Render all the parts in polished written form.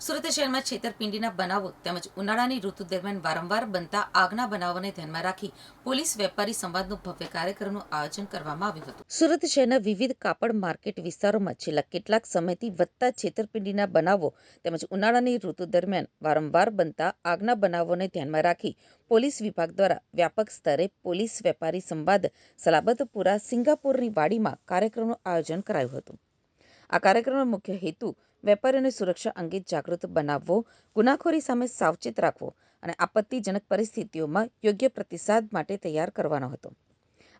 સુરત શહેરમાં છેતરપિંડીના બનાવો તેમજ ઉનાળાની ઋતુ દરમિયાન વારંવાર બનતા આગના બનાવોને ધ્યાનમાં રાખી પોલીસ વેપારી સંવાદનું ભવ્ય કાર્યક્રમનું આયોજન કરવામાં આવ્યું હતું. સુરત શહેરના વિવિધ કાપડ માર્કેટ વિસ્તારોમાં છેલ્લા કેટલાક સમયથી વધતા છેતરપિંડીના બનાવો તેમજ ઉનાળાની ઋતુ દરમિયાન વારંવાર બનતા આગના બનાવોને ધ્યાનમાં રાખી પોલીસ વિભાગ દ્વારા વ્યાપક સ્તરે પોલીસ વેપારી સંવાદ સલાબતપુરા સિંગાપુરની વાડીમાં કાર્યક્રમનું આયોજન કરાયું હતું. આ કાર્યક્રમનો મુખ્ય હેતુ વેપારીઓને સુરક્ષા અંગે જાગૃત બનાવવો, ગુનાખોરી સામે સાવચેત રાખવો અને આપત્તિજનક પરિસ્થિતિઓમાં યોગ્ય પ્રતિસાદ માટે તૈયાર કરવાનો હતો.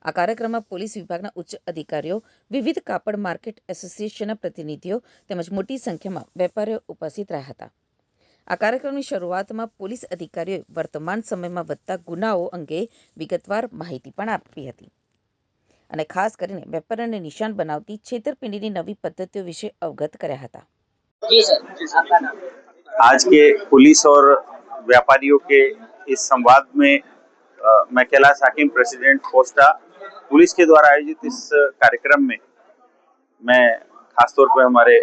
આ કાર્યક્રમમાં પોલીસ વિભાગના ઉચ્ચ અધિકારીઓ, વિવિધ કાપડ માર્કેટ એસોસિએશનના પ્રતિનિધિઓ તેમજ મોટી સંખ્યામાં વેપારીઓ ઉપસ્થિત રહ્યા હતા. આ કાર્યક્રમની શરૂઆતમાં પોલીસ અધિકારીઓએ વર્તમાન સમયમાં વધતા ગુનાઓ અંગે વિગતવાર માહિતી પણ આપી હતી અને ખાસ કરીને વેપારીઓને નિશાન બનાવતી છેતરપિંડીની નવી પદ્ધતિઓ વિશે અવગત કર્યા હતા. आज के पुलिस और व्यापारियों के इस संवाद में मैं कैलाश हाकिम प्रेसिडेंट कोस्टा पुलिस के द्वारा आयोजित इस कार्यक्रम में मैं खासतौर पर हमारे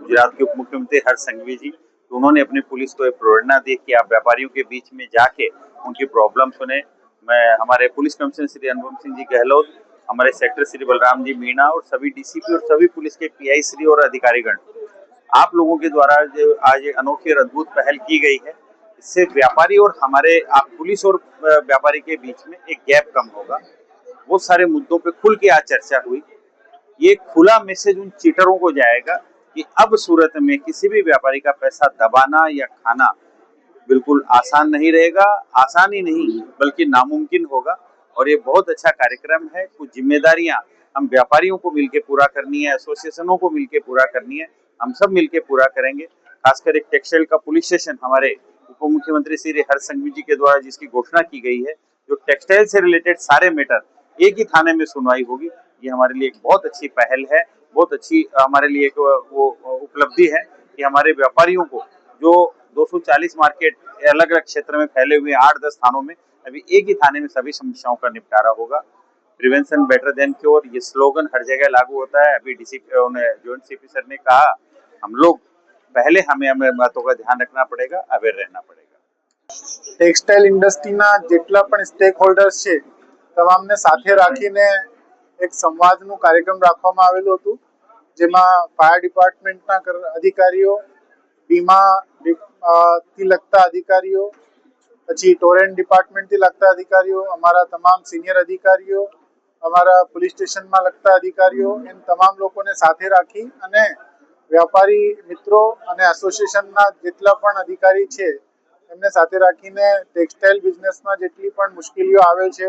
गुजरात के उप मुख्यमंत्री हर्ष संघवी जी, उन्होंने अपनी पुलिस को एक प्रेरणा दी कि आप व्यापारियों के बीच में जाके उनकी प्रॉब्लम सुने. मैं हमारे पुलिस कमिश्नर श्री अनुपम सिंह जी गहलोत, हमारे सेक्टर श्री बलराम जी मीणा और सभी डीसीपी और सभी पुलिस के पीआई श्री और अधिकारीगण, आप लोगों के द्वारा जो आज ये अनोखी और अद्भुत पहल की गई है, इससे व्यापारी और हमारे आप पुलिस और व्यापारी के बीच में एक गैप कम होगा. बहुत सारे मुद्दों पे खुल के आज चर्चा हुई. ये खुला मैसेज उन चीटरों को जाएगा कि अब सूरत में किसी भी व्यापारी का पैसा दबाना या खाना बिल्कुल आसान नहीं रहेगा. आसान ही नहीं बल्कि नामुमकिन होगा. और ये बहुत अच्छा कार्यक्रम है. कुछ जिम्मेदारियां हम व्यापारियों को मिलकर पूरा करनी है, एसोसिएशनों को मिलकर पूरा करनी है. हम सब मिलकर पूरा करेंगे. खासकर एक टेक्सटाइल का पुलिस स्टेशन हमारे उप मुख्यमंत्री श्री हर्ष संघवी जी के द्वारा जिसकी घोषणा की गई है, जो टेक्सटाइल से रिलेटेड सारे मैटर एक ही थाने में सुनवाई होगी, ये हमारे लिए एक बहुत अच्छी पहल है. बहुत अच्छी हमारे लिए एक वो उपलब्धि है कि हमारे व्यापारियों को जो 240 मार्केट अलग अलग क्षेत्र में फैले हुए 8-10 थानों में अभी एक ही थाने में सभी समस्याओं का निपटारा होगा. प्रिवेंशन बेटर देन क्योर, ये स्लोगन हर जगह लागू होता है. अभी डीसीपी जॉइंट सीपी सर ने कहा, हम लोग पहले हमें बातों का ध्यान रखना पड़ेगा, अवेयर रहना पड़ेगा. ટેક્સટાઇલ ઇન્ડસ્ટ્રીના જેટલા પણ સ્ટેક હોલ્ડર્સ છે તમામને સાથે રાખીને એક સંવાદનું કાર્યક્રમ રાખવામાં આવેલું હતું, જેમાં ફાયર ડિપાર્ટમેન્ટના અધિકારીઓ, વીમા થી લગતા અધિકારીઓ, પછી ટોરેન્ટ ડિપાર્ટમેન્ટથી લગતા અધિકારીઓ, અમારા તમામ સિનિયર અધિકારીઓ, અમારા પોલીસ સ્ટેશનમાં લગતા અધિકારીઓ, એમ તમામ લોકોને સાથે રાખી અને વ્યાપારી મિત્રો અને એસોસિએશનના જેટલા પણ અધિકારી છે એમને સાથે રાખીને ટેક્સટાઇલ બિઝનેસમાં જેટલી પણ મુશ્કેલીઓ આવે છે,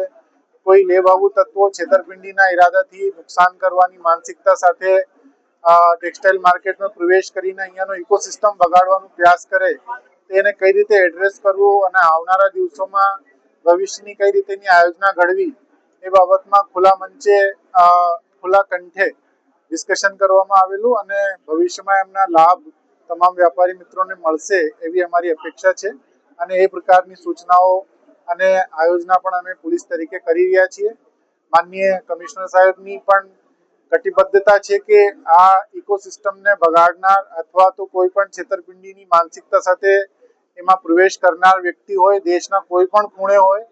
કોઈ લેભાગુ તત્વો છેતરપિંડીના ઇરાદાથી નુકસાન કરવાની માનસિકતા સાથે ટેક્સટાઇલ માર્કેટમાં પ્રવેશ કરીને અહીંયાનો ઇકોસિસ્ટમ બગાડવાનો પ્રયાસ કરે, તેને કઈ રીતે એડ્રેસ કરવું અને આવનારા દિવસોમાં ભવિષ્યની કઈ રીતેની આયોજના ઘડવી એ બાબતમાં ખુલ્લા મંચે ખુલ્લા કંઠે ડિસ્કશન કરવામાં આવેલું અને ભવિષ્યમાં એમના લાભ તમામ વ્યાપારી મિત્રોને મળશે એવી અમારી અપેક્ષા છે. અને એ પ્રકારની સૂચનાઓ અને આયોજના પણ અમે પોલીસ તરીકે કરી રહ્યા છીએ. માનનીય કમિશનર સાહેબની પણ કટિબદ્ધતા છે કે આ ઇકોસિસ્ટમને બગાડનાર અથવા તો કોઈ પણ છેતરપિંડીની માનસિકતા સાથે એમાં પ્રવેશ કરનાર વ્યક્તિ હોય, દેશના કોઈ પણ ખૂણે હોય,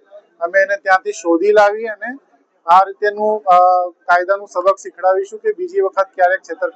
અમે એને ત્યાંથી શોધી લાવી અને આ રીતેનું કાયદાનું સબક શીખડાવીશું કે બીજી વખત ક્યારેક છેતરપિંડી